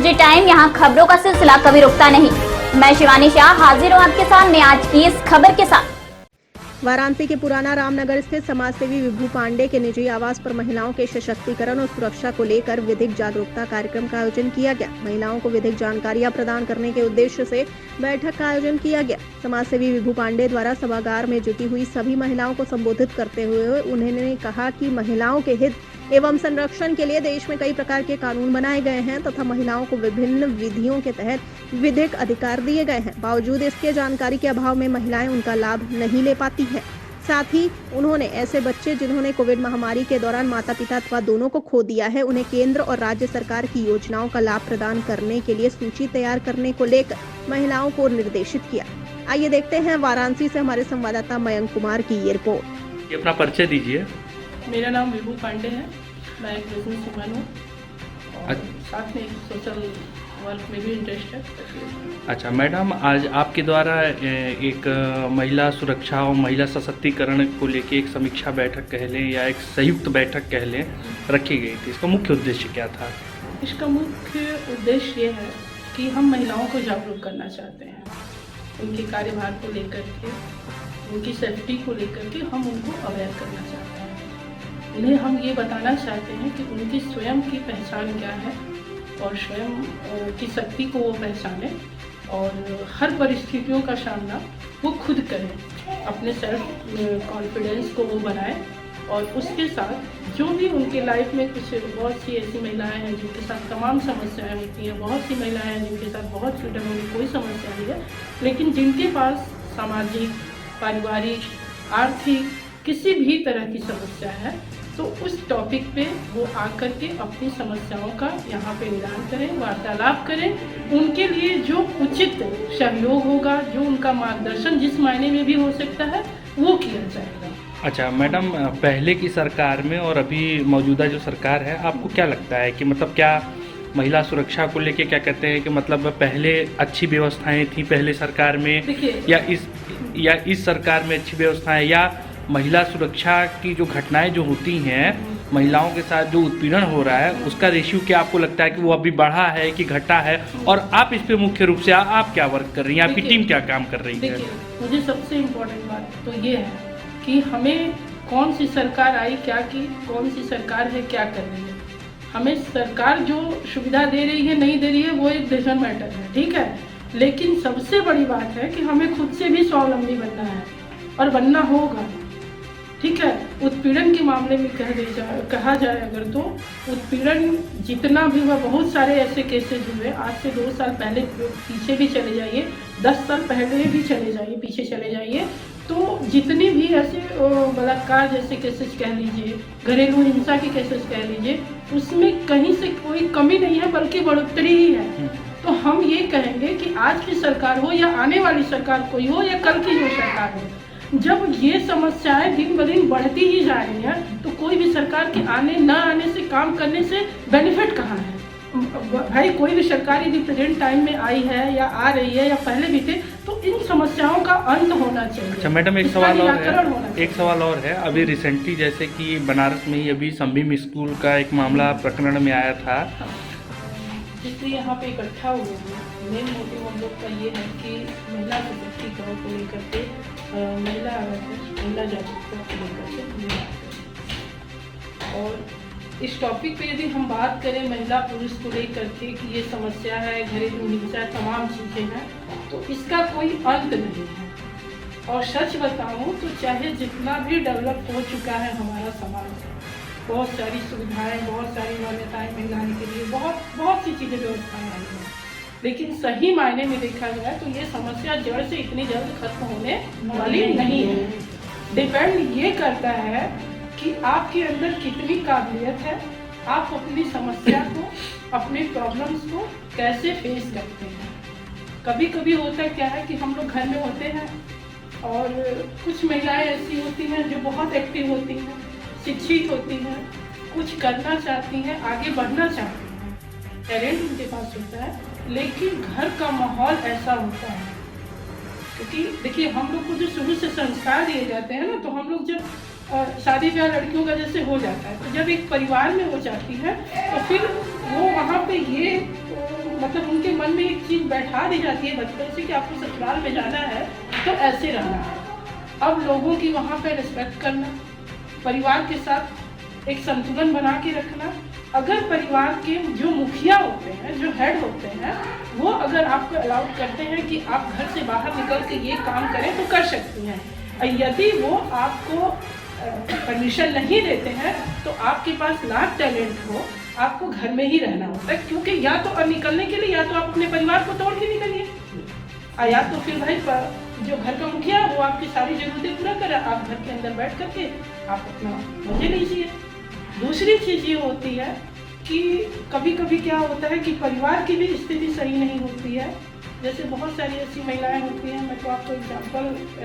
News time, यहाँ खबरों का सिलसिला कभी रुकता नहीं। मैं शिवानी शाह हाजिर हूँ आपके सामने आज की इस खबर के साथ। वाराणसी के पुराना रामनगर स्थित समाजसेवी विभू पांडे के निजी आवास पर महिलाओं के सशक्तिकरण और सुरक्षा को लेकर विधिक जागरूकता कार्यक्रम का आयोजन किया गया। महिलाओं को विधिक जानकारियां प्रदान करने के उद्देश्य से बैठक का आयोजन किया गया। समाजसेवी विभू पांडे द्वारा सभागार में जुटी हुई सभी महिलाओं को संबोधित करते हुए उन्होंने कहा कि महिलाओं के हित एवं संरक्षण के लिए देश में कई प्रकार के कानून बनाए गए हैं तथा महिलाओं को विभिन्न विधियों के तहत विधिक अधिकार दिए गए हैं। बावजूद इसके जानकारी के अभाव में महिलाएं उनका लाभ नहीं ले पाती हैं। साथ ही उन्होंने ऐसे बच्चे जिन्होंने कोविड महामारी के दौरान माता पिता अथवा दोनों को खो दिया है, उन्हें केंद्र और राज्य सरकार की योजनाओं का लाभ प्रदान करने के लिए सूची तैयार करने को लेकर महिलाओं को निर्देशित किया। आइए देखते हैं वाराणसी से हमारे संवाददाता मयंक कुमार की ये रिपोर्ट। ये अपना परिचय दीजिए। मेरा नाम विभू पांडे है, मैं एक बिजनेस वुमन हूँ और साथ में एक सोशल वर्क में भी इंटरेस्ट है। अच्छा मैडम, आज आपके द्वारा एक महिला सुरक्षा और महिला सशक्तिकरण को लेकर एक समीक्षा बैठक कह लें या एक संयुक्त बैठक कह लें रखी गई थी। इसका मुख्य उद्देश्य क्या था? इसका मुख्य उद्देश्य ये है कि हम महिलाओं को जागरूक करना चाहते हैं, उनके कार्यभार को लेकर के, उनकी सेफ्टी को लेकर के हम उनको अवेयर करना चाहते हैं। उन्हें हम ये बताना चाहते हैं कि उनकी स्वयं की पहचान क्या है और स्वयं की शक्ति को वो पहचानें और हर परिस्थितियों का सामना वो खुद करें, अपने सेल्फ कॉन्फिडेंस को वो बनाएं और उसके साथ जो भी उनके लाइफ में कुछ बहुत सी ऐसी महिलाएं हैं जिनके साथ तमाम समस्याएं होती हैं, बहुत सी महिलाएं हैं जिनके साथ बहुत फ्रीडम में कोई समस्या नहीं है, लेकिन जिनके पास सामाजिक, पारिवारिक, आर्थिक किसी भी तरह की समस्या है, तो उस टॉपिक पे वो आकर के अपनी समस्याओं का यहाँ पे निदान करें, वार्तालाप करें। उनके लिए जो उचित सहयोग होगा, जो उनका मार्गदर्शन जिस मायने में भी हो सकता है, वो किया जाएगा। अच्छा मैडम, पहले की सरकार में और अभी मौजूदा जो सरकार है, आपको क्या लगता है कि मतलब क्या महिला सुरक्षा को लेके क्या कहते हैं कि मतलब पहले अच्छी व्यवस्थाएं थी पहले सरकार में, या इस सरकार में अच्छी व्यवस्थाएं, या महिला सुरक्षा की जो घटनाएं जो होती हैं, महिलाओं के साथ जो उत्पीड़न हो रहा है, उसका रेशियो क्या आपको लगता है कि वो अभी बढ़ा है कि घटा है? और आप इस पे मुख्य रूप से आप क्या वर्क कर रही हैं, आपकी टीम क्या काम कर रही है? मुझे सबसे इम्पोर्टेंट बात तो ये है कि हमें कौन सी सरकार आई, क्या की, कौन सी सरकार है, क्या कर रही है। हमें सरकार जो सुविधा दे रही है, नहीं दे रही है, वो एक डजंट मैटर है, ठीक है। लेकिन सबसे बड़ी बात है कि हमें खुद से भी स्वावलंबी बनना है और बनना होगा, ठीक है। उत्पीड़न के मामले में कहा जाए अगर तो उत्पीड़न जितना भी हुआ, बहुत सारे ऐसे केसेज हुए। आज से 2 साल पहले पीछे भी चले जाइए, 10 साल पहले भी चले जाइए, पीछे चले जाइए, तो जितनी भी ऐसे बलात्कार जैसे केसेज कह लीजिए, घरेलू हिंसा के केसेज कह लीजिए, उसमें कहीं से कोई कमी नहीं है बल्कि बढ़ोतरी ही है। तो हम ये कहेंगे कि आज की सरकार हो या आने वाली सरकार कोई हो या कल की जो सरकार हो, जब ये समस्याएं दिन ब दिन बढ़ती ही जा रही हैं, तो कोई भी सरकार के आने न आने से, काम करने से बेनिफिट कहाँ है? भाई कोई भी सरकार यदि प्रेजेंट टाइम में आई है या आ रही है या पहले भी थे, तो इन समस्याओं का अंत होना चाहिए। अच्छा मैडम, एक सवाल और है। अभी रिसेंटली जैसे कि बनारस में ही अभी संभीम स्कूल का एक मामला प्रकरण में आया था, इसलिए यहाँ पे इकट्ठा हुए हैं। मेन मोटिव हम लोग का ये है कि महिला सशक्तिकरण को लेकर के, महिला जागरूकता को लेकर के, और इस टॉपिक पे यदि हम बात करें महिला पुरुष को लेकर के कि ये समस्या है, घरेलू हिंसा, तमाम चीज़ें हैं, तो इसका कोई अंत नहीं है। और सच बताऊं तो चाहे जितना भी डेवलप हो चुका है हमारा समाज, बहुत सारी सुविधाएं, बहुत सारी मान्यताएं महिलाओं के लिए, बहुत सी चीज़ें व्यवस्थाएं आई हैं, लेकिन सही मायने में देखा जाए तो ये समस्या जड़ से इतनी जल्द खत्म होने वाली नहीं है। डिपेंड ये करता है कि आपके अंदर कितनी काबिलियत है, आप अपनी समस्या को, अपने प्रॉब्लम्स को कैसे फेस करते हैं। कभी कभी होता है क्या है कि हम लोग घर में होते हैं और कुछ महिलाएं ऐसी होती हैं जो बहुत एक्टिव होती हैं, शिक्षित होती हैं, कुछ करना चाहती हैं, आगे बढ़ना चाहती हैं, टैलेंट उनके पास होता है, लेकिन घर का माहौल ऐसा होता है। क्योंकि देखिए हम लोग को जो शुरू से संस्कार दिए जाते हैं ना, तो हम लोग जब शादी ब्याह लड़कियों का जैसे हो जाता है, तो जब एक परिवार में हो जाती है तो फिर वो वहाँ पे ये मतलब उनके मन में एक चीज़ बैठा दी जाती है बचपन से कि आपको ससुराल में जाना है तो ऐसे रहना है। अब लोगों की वहाँ पे रिस्पेक्ट करना, परिवार के साथ एक संतुलन बना के रखना। अगर परिवार के जो मुखिया होते हैं, जो हेड होते हैं, वो अगर आपको अलाउड करते हैं कि आप घर से बाहर निकल के ये काम करें तो कर सकती हैं। यदि वो आपको परमिशन नहीं देते हैं तो आपके पास लाख टैलेंट हो, आपको घर में ही रहना होता है, क्योंकि या तो निकलने के लिए या तो आप अपने परिवार को तोड़ के निकलिए, या तो फिर भाई जो घर का मुखिया है वो आपकी सारी जरूरतें पूरा करे, आप घर के अंदर बैठ करके आप अपना मजे लीजिए। दूसरी चीज़ ये होती है कि कभी कभी क्या होता है कि परिवार की भी स्थिति सही नहीं होती है। जैसे बहुत सारी ऐसी महिलाएं होती हैं, मैं तो आपको एग्जाम्पल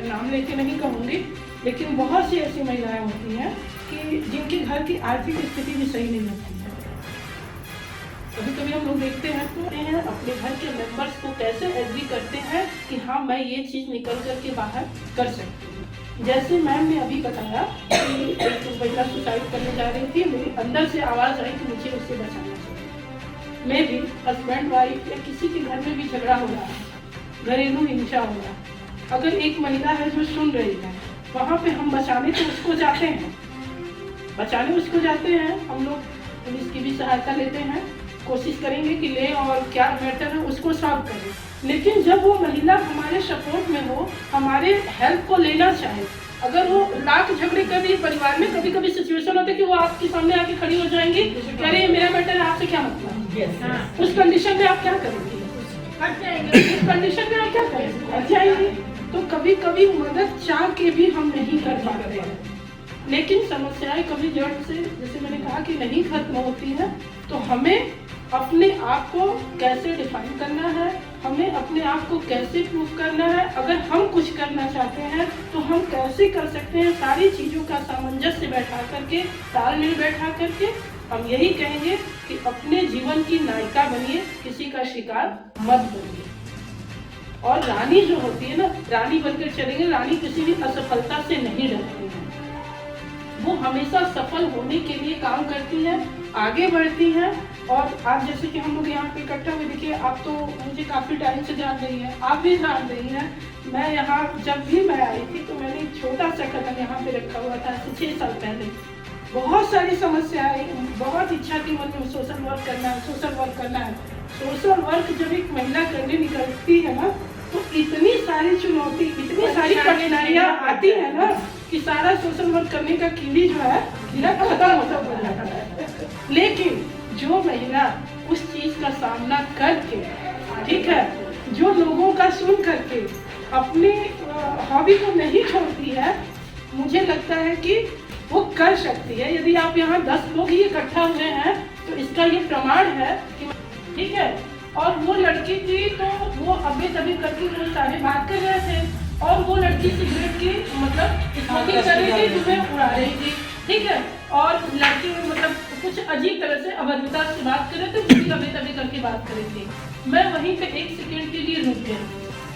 नाम लेके नहीं कहूँगी, लेकिन बहुत सी ऐसी महिलाएं होती हैं कि जिनके घर की आर्थिक स्थिति भी सही नहीं होती है। कभी कभी हम लोग देखते हैं तो अपने घर के मेंबर्स को कैसे एग्री करते हैं कि हाँ मैं ये चीज़ निकल कर के बाहर कर सकती हूँ। जैसे मैम ने अभी बताया कि एक महिला सुसाइड करने जा रही थी, मेरे अंदर से आवाज़ आई कि मुझे उससे बचाना चाहिए। मैं भी हस्बैंड वाइफ या किसी के घर में भी झगड़ा हो रहा है, घरेलू हिंसा हो रहा है, अगर एक महिला है जो सुन रही है, वहाँ पे हम बचाने तो उसको जाते हैं, हम लोग पुलिस की भी सहायता लेते हैं, कोशिश करेंगे कि ले और क्या मैटर है उसको सॉल्व करें। लेकिन जब वो महिला हमारे सपोर्ट में हो, हमारे हेल्प को लेना चाहे, अगर वो लाख झगड़े कर रही है परिवार में, कभी कभी सिचुएशन होता है कि वो आपके सामने आके खड़ी हो जाएंगी, कह रही है मेरा मैटर है, आपसे क्या मतलब। उस कंडीशन में आप क्या करेंगे? उस कंडीशन में आप क्या करेंगे? हट जाएंगे। तो कभी कभी मदद चाह के भी हम नहीं कर पाते हैं, लेकिन समस्याएं कभी जड़ से, जैसे मैंने कहा कि नहीं खत्म होती है। तो हमें अपने आप को कैसे डिफाइन करना है, हमें अपने आप को कैसे प्रूव करना है, अगर हम कुछ करना चाहते हैं तो हम कैसे कर सकते हैं, सारी चीज़ों का सामंजस्य बैठा करके, तालमेल बैठा करके हम यही कहेंगे कि अपने जीवन की नायिका बनिए, किसी का शिकार मत बनिए। और रानी जो होती है ना, रानी बनकर चलेंगे, रानी किसी भी असफलता से नहीं डरती है, वो हमेशा सफल होने के लिए काम करती है, आगे बढ़ती है। और आज जैसे कि हम लोग यहाँ पे इकट्ठा हुए, देखिए आप तो मुझे काफ़ी टाइम से जान रही हैं, आप भी जान रही हैं। मैं यहाँ जब भी मैं आई थी तो मैंने एक छोटा सा कदम यहाँ पे रखा हुआ था 6 साल पहले। बहुत सारी समस्याएं, बहुत इच्छा थी मन में सोशल वर्क करना है, सोशल वर्क जब एक महिला करने निकलती है ना, तो इतनी सारी चुनौती, इतनी सारी कठिनाइयाँ आती है ना कि सारा सोशल वर्क करने का कीड़ी जो है कीड़ा खत्म होता जाता है। लेकिन जो महिला उस चीज का सामना करके, ठीक है, जो लोगों का सुन करके अपनी हॉबी को नहीं छोड़ती है, मुझे लगता है कि वो कर सकती है। यदि आप यहाँ 10 लोग ही इकट्ठा हुए हैं तो इसका ये प्रमाण है कि, ठीक है। और वो लड़की थी तो वो अभी तभी करके वो सारे बात कर रहे थे, और वो लड़की सिगरेट की मतलब स्मोकिंग कर रही थी, तुम्हें उड़ा रही थी, ठीक है। और लड़की मतलब कुछ अजीब तरह से अभद्रता से बात कर रहे थे, मुझे अभी तभी करके बात कर रही थी। मैं वहीं पे 1 सेकेंड के लिए रुक गई।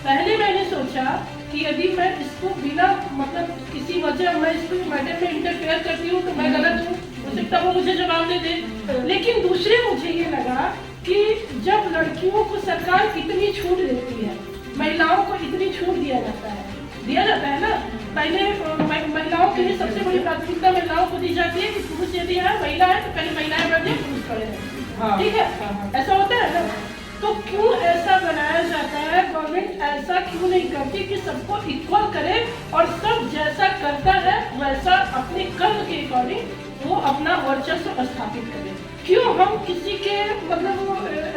पहले मैंने सोचा कि यदि मैं इसको बिना मतलब किसी वजह मैं इसको मैटर में इंटरफेयर करती हूँ तो मैं गलत हूँ, हो सकता है वो मुझे जवाब दे दे। लेकिन दूसरे मुझे ये लगा कि जब लड़कियों को सरकार इतनी छूट देती है, महिलाओं को इतनी छूट दिया जाता है ना, पहले महिलाओं के लिए सबसे बड़ी प्राथमिकता महिलाओं को दी जाती है कि पुरुष यदि है, महिला है तो पहले महिलाएं बैठे, पुरुष खड़े हैं, ठीक है, ऐसा होता है ना। तो क्यों ऐसा बनाया जाता है? गवर्नमेंट ऐसा क्यों नहीं करती कि सबको इक्वल करे और सब जैसा करता है वैसा अपने कर्म के अकॉर्डिंग वो अपना वर्चस्व स्थापित करे? क्यों हम किसी के मतलब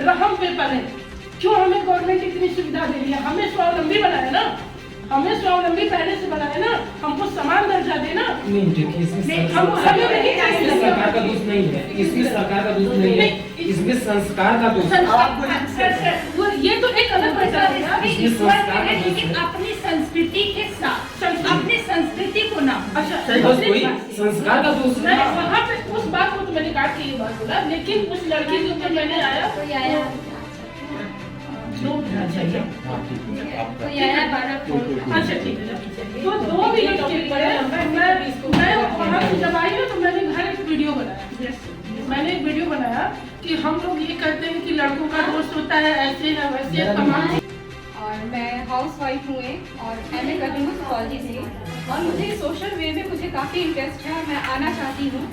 रहम पे पड़े? क्यों हमें गवर्नमेंट इतनी सुविधा दे रही है? हमें स्वावलंबी बनाए ना, हमें स्वावलंबी पहले से बनाए ना, हमको समान दर्जा देना। नहीं देखिए, इसमें सरकार का दोष नहीं है, इसमें सरकार का दोष नहीं है, इसमें संस्कार का दोष है। ये तो एक अलग प्रश्न है, लेकिन अपनी संस्कृति के साथ अपनी संस्कृति को ना, अच्छा कोई संस्कार का दोष है वहाँ पे। उस बात को तो मैंने काट के ये बात बोला, लेकिन उस लड़की के ऊपर मैंने आया अच्छा ठीक है, तो 2 मिनट के मैं वहाँ से जब आई ना तो मैंने घर एक वीडियो बनाया, मैंने एक वीडियो बनाया कि हम लोग ये करते हैं कि लड़कों का दोस्त होता है, ऐसे है वैसे है, तमाम। और मैं हाउस वाइफ हूँ और एमए कर रही हूँ सोशोलॉजी से, और मुझे सोशल वे में मुझे काफ़ी इंटरेस्ट है और मैं आना चाहती हूँ,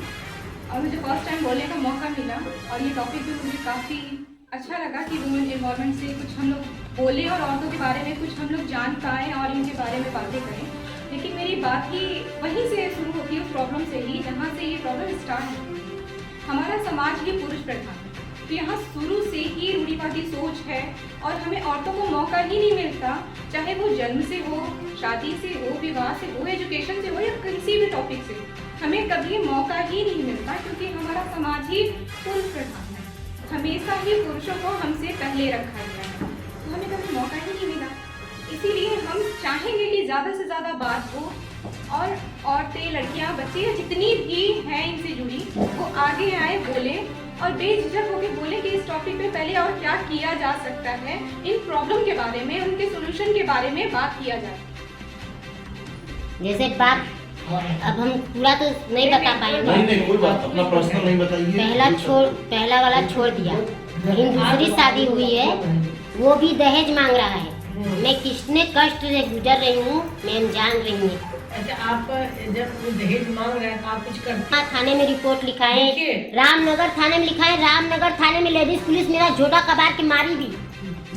और मुझे फर्स्ट टाइम बोलने का मौका मिला और ये टॉपिक भी मुझे काफ़ी अच्छा लगा कि वुमेन एम्पावरमेंट से कुछ हम लोग बोलें और औरतों के बारे में कुछ हम लोग जान पाएँ और इनके बारे में बातें करें। लेकिन मेरी बात ही वहीं से शुरू होती है, उस प्रॉब्लम से ही जहाँ से ये प्रॉब्लम स्टार्ट है। हमारा समाज ही पुरुष प्रधान है, तो यहाँ शुरू से ही रूढ़िवादी सोच है और हमें औरतों को मौका ही नहीं मिलता, चाहे वो जन्म से हो, शादी से हो, विवाह से हो, एजुकेशन से हो या किसी भी टॉपिक से, हमें कभी मौका ही नहीं मिलता क्योंकि हमारा समाज ही पुरुष प्रधान है। हमेशा ही पुरुषों को हमसे पहले रखा गया है, तो हमें कभी मौका ही नहीं मिला। इसीलिए हम चाहेंगे कि ज़्यादा से ज़्यादा बात हो और औरतें, लड़कियां, बच्चे या जितनी भी हैं इनसे जुड़ी वो आगे आए, बोले और बेझिझक होकर बोले कि इस टॉपिक पे पहले और क्या किया जा सकता है, इन प्रॉब्लम के बारे में, उनके सोल्यूशन के बारे में बात किया जाए। जैसे बात अब हम पूरा तो नहीं बता पाएंगे। नहीं कोई बात, अपना पर्सनल नहीं बताइए। पहला वाला छोड़ दिया, लेकिन दूसरी शादी हुई है, वो भी दहेज मांग रहा है। मैं कितने कष्ट से गुजर रही हूँ मैं जान रही हूँ। अच्छा, आप जब वो दहेज मांग रहे हैं तो आप कुछ करते हैं? थाने में रिपोर्ट लिखाए, रामनगर थाने में लिखाए, रामनगर थाने में लेडीज पुलिस मेरा झोटा कबार के मारी भी।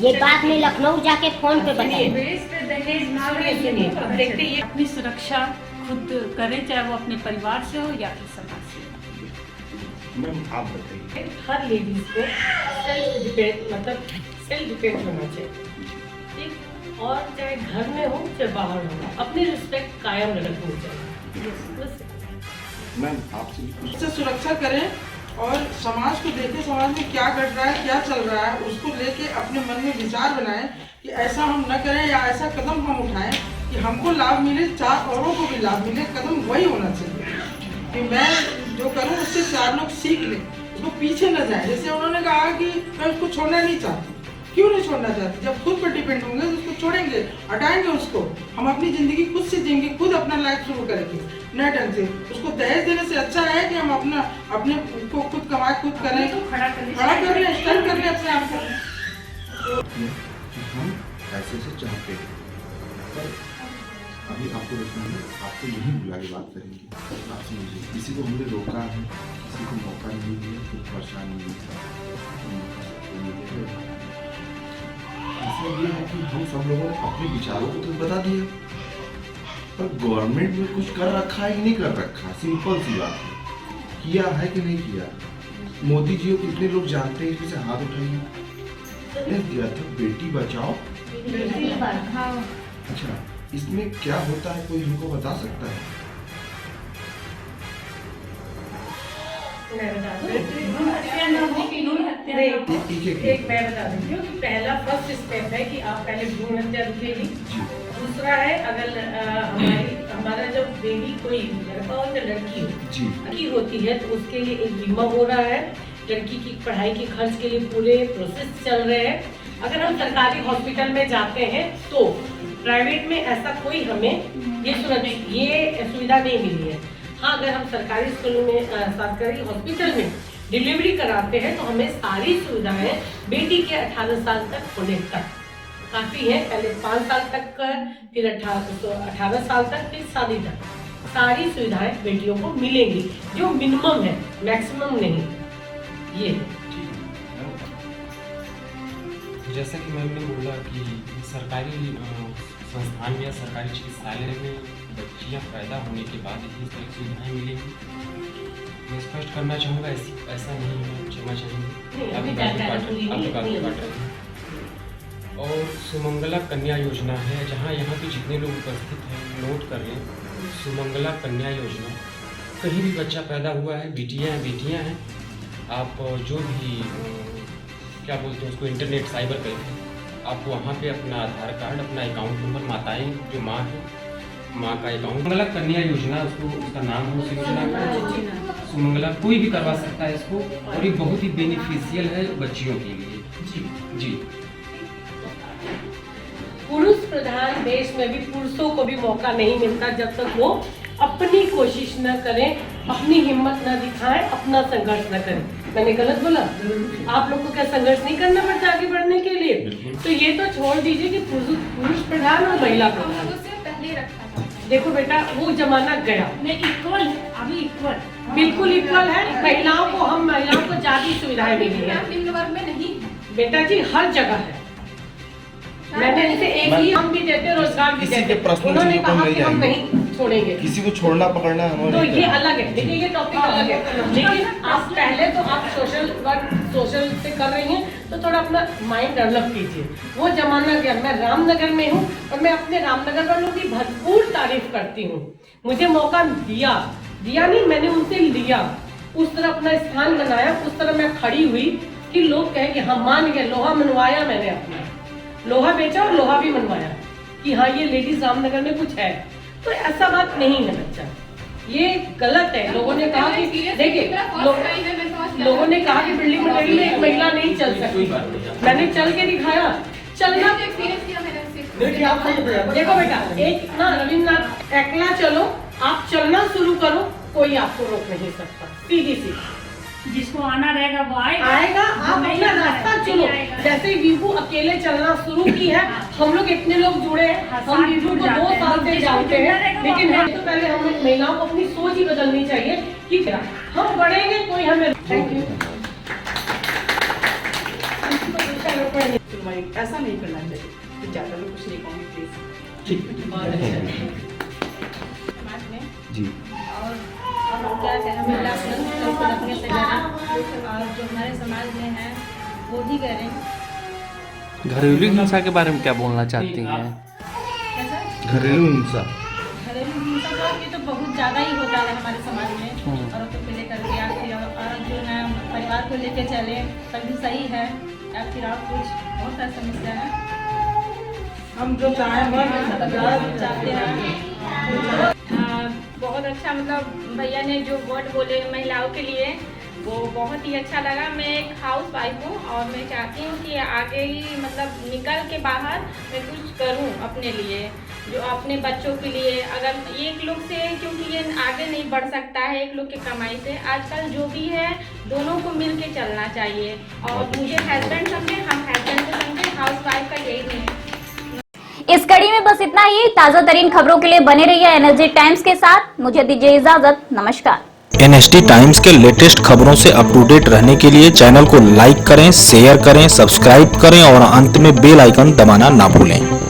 ये बात मैं लखनऊ जाके फोन पे बताई। दहेज मांग रहे हैं, अब देखते ये अपनी सुरक्षा खुद करें, चाहे वो अपने परिवार से हो या फिर समाज से। मैम आप बताइए। हर लेडीज को सेल्फ डिपेंड, मतलब सेल्फ डिपेंड होना चाहिए, ठीक? और चाहे घर में हो चाहे बाहर हो, अपनी रिस्पेक्ट कायम रखनी चाहिए। बस मैम आपसे भी कुछ से सुरक्षा करें और समाज को देखें, समाज में क्या घट रहा है, क्या चल रहा है, उसको लेके अपने मन में विचार बनाएं कि ऐसा हम न करें या ऐसा कदम हम उठाएं कि हमको लाभ मिले, चार औरों को भी लाभ मिले। कदम वही होना चाहिए कि मैं जो करूं उससे चार लोग सीख लें, उसको पीछे न जाए। जैसे उन्होंने कहा कि मैं उसको छोड़ना नहीं चाहती, क्यों नहीं छोड़ना चाहती? जब खुद पर डिपेंड होंगे तो उसको छोड़ेंगे, हटाएंगे उसको, हम अपनी जिंदगी खुद से जिएंगे, खुद अपना लाइफ शुरू करेंगे नए ढंग से। उसको दहेज देने से अच्छा है कि हम अपने को खुद कमाए, खुद करें, तो खड़ा कर लें, स्टैंड कर लें अपने आप को। हम ऐसे से चाहते हैं, पर अभी आपको रखेंगे, आपको यही बुला के बात करेंगे। आप समझिए, किसी को हमने रोका है, किसी को मौका नहीं दिया, कोई परेशान नहीं है। ऐसा ये है कि हम सब लोगों ने अपने विचारों को तो बता दिया, पर गवर्नमेंट में कुछ कर रखा है कि नहीं कर रखा, सिंपल सी बात है। किया है कि नहीं किया? मोदी जी को कितने लोग जानते हैं, इसमें से हाथ उठाइए। दिया था बेटी बचाओ बेटी पढ़ाओ। अच्छा, इसमें क्या होता है, कोई हमको बता सकता है? मैं बता दूं? एक मैं बता देती हूँ कि पहला फर्स्ट स्टेप है कि आप पहले भ्रूण हत्या रुकेगी। दूसरा है, अगर हमारा जब बेबी कोई लड़का हो या लड़की होती है तो उसके लिए एक बीमा हो रहा है, लड़की की पढ़ाई के खर्च के लिए पूरे प्रोसेस चल रहे हैं। अगर हम सरकारी हॉस्पिटल में जाते हैं तो प्राइवेट में ऐसा कोई हमें ये सुविधा नहीं मिली है। हाँ, अगर हम सरकारी स्कूलों में, सरकारी हॉस्पिटल में डिलीवरी कराते हैं तो हमें सारी सुविधाएं बेटी के 18 साल तक होने तक काफ़ी है। पहले 5 साल तक, फिर 18 साल तक, फिर शादी तक सारी सुविधाएं बेटियों को मिलेंगी, जो मिनिमम है, मैक्सिमम नहीं। ये जैसा कि मैम ने बोला कि सरकारी संस्थान या सरकारी चिकित्सालय में बच्चियाँ पैदा होने के बाद ही इस तरह की सुविधाएँ मिलेंगी। मैं स्पष्ट करना चाहूँगा ऐसा नहीं है, क्षमा चाहेंगे। और सुमंगला कन्या योजना है, जहाँ यहाँ के जितने लोग उपस्थित हैं नोट कर लें। सुमंगला कन्या योजना, कहीं भी बच्चा पैदा हुआ है, बेटियाँ हैं, आप जो भी क्या बोलते हैं उसको, इंटरनेट साइबर कैफे, आप वहाँ पे अपना आधार कार्ड, अपना अकाउंट नंबर, माताएं जो माँ है, माँ का अकाउंट, सुमंगला कन्या योजना उसका नाम है, उस योजना का सुमंगला कोई भी करवा सकता है इसको, और ये बहुत ही बेनिफिशियल है बच्चियों के लिए। जी पुरुष प्रधान देश में भी पुरुषों को भी मौका नहीं मिलता जब तक वो अपनी कोशिश न करें अपनी हिम्मत न दिखाएं, अपना संघर्ष न करें। मैंने गलत बोला? आप लोग को क्या संघर्ष नहीं करना पड़ता आगे बढ़ने के लिए? तो ये तो छोड़ दीजिए कि पुरुष प्रधान और महिला प्रधान। पहले रखा था। देखो बेटा, वो जमाना गया। नहीं, इक्वल है, अभी इक्वल, बिल्कुल इक्वल है। महिलाओं को ज्यादा सुविधाएं मिली है। निम्न वर्ग में नहीं बेटा जी, हर जगह है। मैंने इसे एक ही हम भी देते, रोजगार भी देते। उन्होंने कहा कि हम नहीं छोड़ेंगे, किसी को छोड़ना पकड़ना हमारे तो ये अलग है। देखिए, ये टॉपिक अलग है। लेकिन आप पहले तो आप सोशल वर्क सोशल से कर रही हैं, तो थोड़ा अपना माइंड डेवलप कीजिए। वो जमाना गया। मैं रामनगर में हूँ और मैं अपने रामनगर वालों की भरपूर तारीफ करती हूँ। मुझे मौका दिया नहीं, मैंने उनसे लिया। उस तरह अपना स्थान बनाया, उस तरह मैं खड़ी हुई कि लोग कहे कि हाँ मान गए। लोहा मनवाया मैंने, अपना लोहा बेचा और लोहा भी मनवाया कि हाँ ये लेडीज रामनगर में कुछ है। तो ऐसा बात नहीं है बच्चा, ये गलत है। लोगों ने कहा कि देखिए, लोगों ने कहा कि बिल्डिंग मटेरियल में एक महिला नहीं चल सकती। मैंने चल के दिखाया। चलना देखो बेटा, एक ना रविन्द्रनाथ, अकेला चलो, आप चलना शुरू करो, कोई आपको रोक नहीं सकता। सीधी सी जिसको आना रहेगा वो आएगा। आप अपना रास्ता चुनो। जैसे विभू अकेले चलना शुरू की है, हम लोग इतने लोग जुड़े हैं। हम विभू को 2 साल से जानते हैं, लेकिन तो पहले हम महिलाओं को अपनी सोच ही बदलनी चाहिए कि हम बढ़ेंगे, कोई हमें। Thank you. ऐसा नहीं करना चाहिए। तो ज्यादा मैं कुछ नहीं कहूँगी, प्लीज। जी। और क्या कहना, महिला को रखने से डरें, और जो हमारे समाज में है वो भी करें। घरेलू हिंसा के बारे में क्या बोलना चाहती हैं? घरेलू हिंसा तो ये तो बहुत ज़्यादा ही होता है हमारे समाज में। औरतों को लेकर के या फिर औरत जो है परिवार को लेकर चले तभी सही है, या फिर और कुछ बहुत सारी समस्या है। हम जो चाहते हैं बहुत अच्छा, मतलब भैया ने जो वर्ड बोले महिलाओं के लिए वो बहुत ही अच्छा लगा। मैं एक हाउस वाइफ हूँ और मैं चाहती हूँ कि आगे ही मतलब निकल के बाहर मैं कुछ करूँ अपने लिए, जो अपने बच्चों के लिए। अगर एक लोग से, क्योंकि ये आगे नहीं बढ़ सकता है एक लोग की कमाई से। आजकल जो भी है दोनों को मिल के चलना चाहिए। और मुझे हस्बैंड समझे, हम हस्बैंड को समझे, हाउस वाइफ का यही नहीं है। इस कड़ी में बस इतना ही। ताजा तरीन खबरों के लिए बने रहिए एनएसडी टाइम्स के साथ। मुझे दीजिए इजाजत, नमस्कार। एनएसडी टाइम्स के लेटेस्ट खबरों से अप टू डेट रहने के लिए चैनल को लाइक करें, शेयर करें, सब्सक्राइब करें और अंत में बेल आइकन दबाना ना भूलें।